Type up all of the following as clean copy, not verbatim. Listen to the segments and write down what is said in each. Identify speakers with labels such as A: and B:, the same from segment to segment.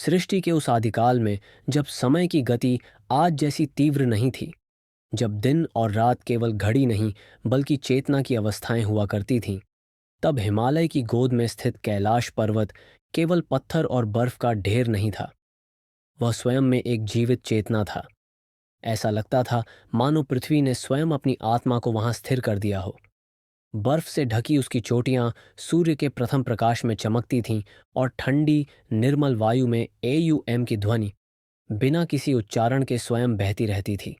A: सृष्टि के उस आदिकाल में, जब समय की गति आज जैसी तीव्र नहीं थी, जब दिन और रात केवल घड़ी नहीं बल्कि चेतना की अवस्थाएं हुआ करती थीं, तब हिमालय की गोद में स्थित कैलाश पर्वत केवल पत्थर और बर्फ का ढेर नहीं था। वह स्वयं में एक जीवित चेतना था। ऐसा लगता था मानो पृथ्वी ने स्वयं अपनी आत्मा को वहां स्थिर कर दिया हो। बर्फ से ढकी उसकी चोटियां सूर्य के प्रथम प्रकाश में चमकती थीं और ठंडी निर्मल वायु में एयू की ध्वनि बिना किसी उच्चारण के स्वयं बहती रहती थी।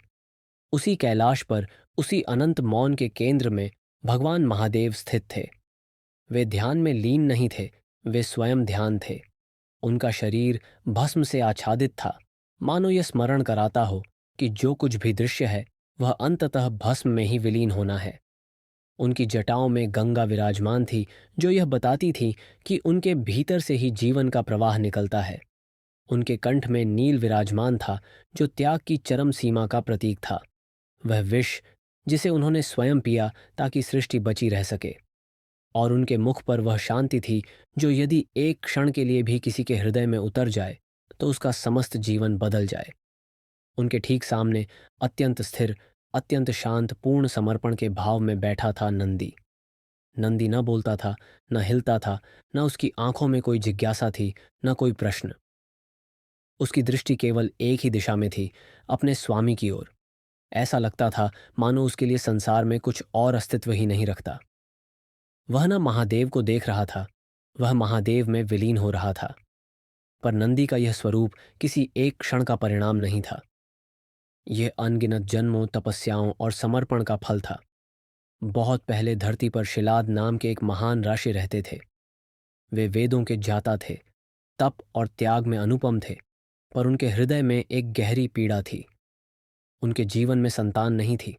A: उसी कैलाश पर, उसी अनंत मौन के केंद्र में भगवान महादेव स्थित थे। वे ध्यान में लीन नहीं थे, वे स्वयं ध्यान थे। उनका शरीर भस्म से आच्छादित था, मानो यह स्मरण कराता हो कि जो कुछ भी दृश्य है वह अंततः भस्म में ही विलीन होना है। उनकी जटाओं में गंगा विराजमान थी, जो यह बताती थी कि उनके भीतर से ही जीवन का प्रवाह निकलता है। उनके कंठ में नील विराजमान था, जो त्याग की चरम सीमा का प्रतीक था। वह विष जिसे उन्होंने स्वयं पिया ताकि सृष्टि बची रह सके। और उनके मुख पर वह शांति थी, जो यदि एक क्षण के लिए भी किसी के हृदय में उतर जाए तो उसका समस्त जीवन बदल जाए। उनके ठीक सामने अत्यंत स्थिर, अत्यंत शांत, पूर्ण समर्पण के भाव में बैठा था नंदी। नंदी न बोलता था, न हिलता था, न उसकी आंखों में कोई जिज्ञासा थी, न कोई प्रश्न। उसकी दृष्टि केवल एक ही दिशा में थी, अपने स्वामी की ओर। ऐसा लगता था मानो उसके लिए संसार में कुछ और अस्तित्व ही नहीं रखता। वह न महादेव को देख रहा था, वह महादेव में विलीन हो रहा था। पर नंदी का यह स्वरूप किसी एक क्षण का परिणाम नहीं था। यह अनगिनत जन्मों, तपस्याओं और समर्पण का फल था। बहुत पहले धरती पर शिलाद नाम के एक महान ऋषि रहते थे। वे वेदों के ज्ञाता थे, तप और त्याग में अनुपम थे, पर उनके हृदय में एक गहरी पीड़ा थी। उनके जीवन में संतान नहीं थी,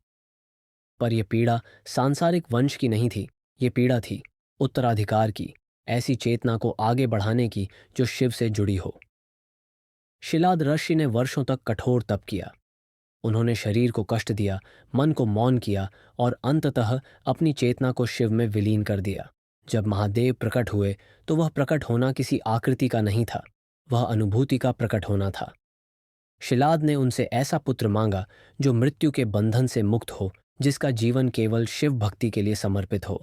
A: पर यह पीड़ा सांसारिक वंश की नहीं थी। ये पीड़ा थी उत्तराधिकार की, ऐसी चेतना को आगे बढ़ाने की जो शिव से जुड़ी हो। शिलाद ऋषि ने वर्षों तक कठोर तप किया। उन्होंने शरीर को कष्ट दिया, मन को मौन किया और अंततः अपनी चेतना को शिव में विलीन कर दिया। जब महादेव प्रकट हुए तो वह प्रकट होना किसी आकृति का नहीं था, वह अनुभूति का प्रकट होना था। शिलाद ने उनसे ऐसा पुत्र मांगा जो मृत्यु के बंधन से मुक्त हो, जिसका जीवन केवल शिव भक्ति के लिए समर्पित हो।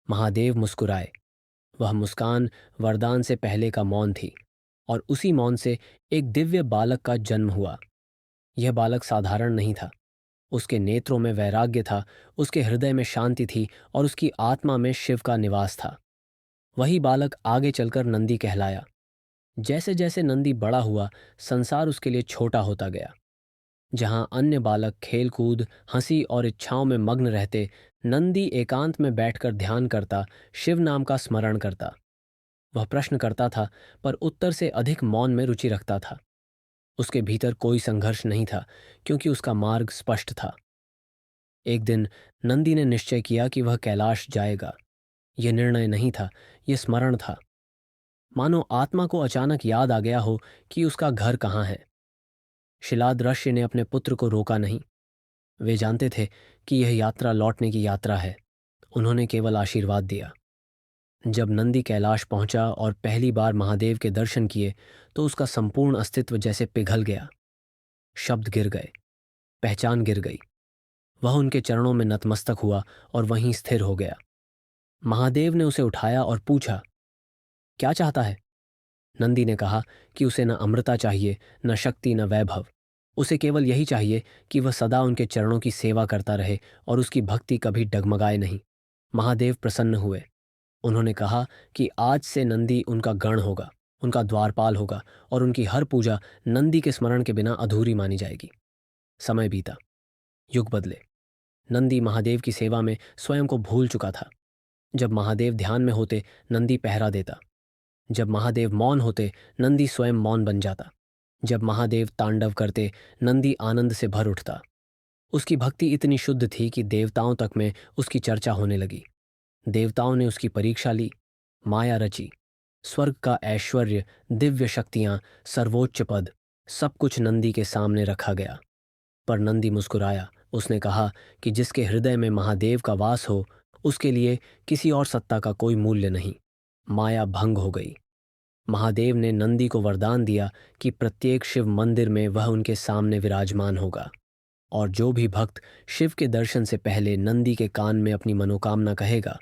A: महादेव मुस्कुराए। वह मुस्कान वरदान से पहले का मौन थी, और उसी मौन से एक दिव्य बालक का जन्म हुआ। यह बालक साधारण नहीं था। उसके नेत्रों में वैराग्य था, उसके हृदय में शांति थी और उसकी आत्मा में शिव का निवास था। वही बालक आगे चलकर नंदी कहलाया। जैसे जैसे नंदी बड़ा हुआ, संसार उसके लिए छोटा होता गया। जहां अन्य बालक खेलकूद, हंसी और इच्छाओं में मग्न रहते, नंदी एकांत में बैठकर ध्यान करता, शिव नाम का स्मरण करता। वह प्रश्न करता था, पर उत्तर से अधिक मौन में रुचि रखता था। उसके भीतर कोई संघर्ष नहीं था, क्योंकि उसका मार्ग स्पष्ट था। एक दिन नंदी ने निश्चय किया कि वह कैलाश जाएगा। यह निर्णय नहीं था, यह स्मरण था। मानो आत्मा को अचानक याद आ गया हो कि उसका घर कहाँ है। शिलाद ऋषि ने अपने पुत्र को रोका नहीं। वे जानते थे कि यह यात्रा लौटने की यात्रा है। उन्होंने केवल आशीर्वाद दिया। जब नंदी कैलाश पहुंचा और पहली बार महादेव के दर्शन किए, तो उसका संपूर्ण अस्तित्व जैसे पिघल गया। शब्द गिर गए, पहचान गिर गई। वह उनके चरणों में नतमस्तक हुआ और वहीं स्थिर हो गया। महादेव ने उसे उठाया और पूछा, क्या चाहता है? नंदी ने कहा कि उसे न अमृता चाहिए, न शक्ति, न वैभव। उसे केवल यही चाहिए कि वह सदा उनके चरणों की सेवा करता रहे और उसकी भक्ति कभी डगमगाए नहीं। महादेव प्रसन्न हुए। उन्होंने कहा कि आज से नंदी उनका गण होगा, उनका द्वारपाल होगा और उनकी हर पूजा नंदी के स्मरण के बिना अधूरी मानी जाएगी। समय बीता, युग बदले। नंदी महादेव की सेवा में स्वयं को भूल चुका था। जब महादेव ध्यान में होते, नंदी पहरा देता। जब महादेव मौन होते, नंदी स्वयं मौन बन जाता। जब महादेव तांडव करते, नंदी आनंद से भर उठता। उसकी भक्ति इतनी शुद्ध थी कि देवताओं तक में उसकी चर्चा होने लगी। देवताओं ने उसकी परीक्षा ली, माया रची। स्वर्ग का ऐश्वर्य, दिव्य शक्तियां, सर्वोच्च पद, सब कुछ नंदी के सामने रखा गया। पर नंदी मुस्कुराया। उसने कहा कि जिसके हृदय में महादेव का वास हो, उसके लिए किसी और सत्ता का कोई मूल्य नहीं। माया भंग हो गई। महादेव ने नंदी को वरदान दिया कि प्रत्येक शिव मंदिर में वह उनके सामने विराजमान होगा और जो भी भक्त शिव के दर्शन से पहले नंदी के कान में अपनी मनोकामना कहेगा,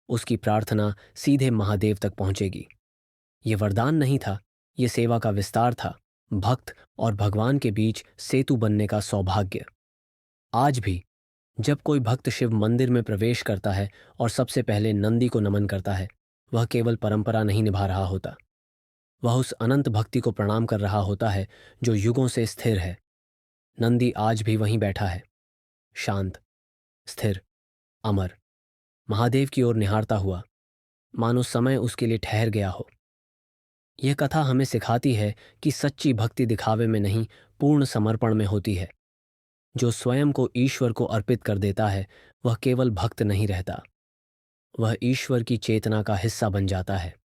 A: उसकी प्रार्थना सीधे महादेव तक पहुंचेगी। ये वरदान नहीं था, ये सेवा का विस्तार था, भक्त और भगवान के बीच सेतु बनने का सौभाग्य। आज भी जब कोई भक्त शिव मंदिर में प्रवेश करता है और सबसे पहले नंदी को नमन करता है, वह केवल परंपरा नहीं निभा रहा होता, वह उस अनंत भक्ति को प्रणाम कर रहा होता है जो युगों से स्थिर है। नंदी आज भी वहीं बैठा है, शांत, स्थिर, अमर, महादेव की ओर निहारता हुआ, मानो समय उसके लिए ठहर गया हो। यह कथा हमें सिखाती है कि सच्ची भक्ति दिखावे में नहीं, पूर्ण समर्पण में होती है। जो स्वयं को ईश्वर को अर्पित कर देता है, वह केवल भक्त नहीं रहता, वह ईश्वर की चेतना का हिस्सा बन जाता है।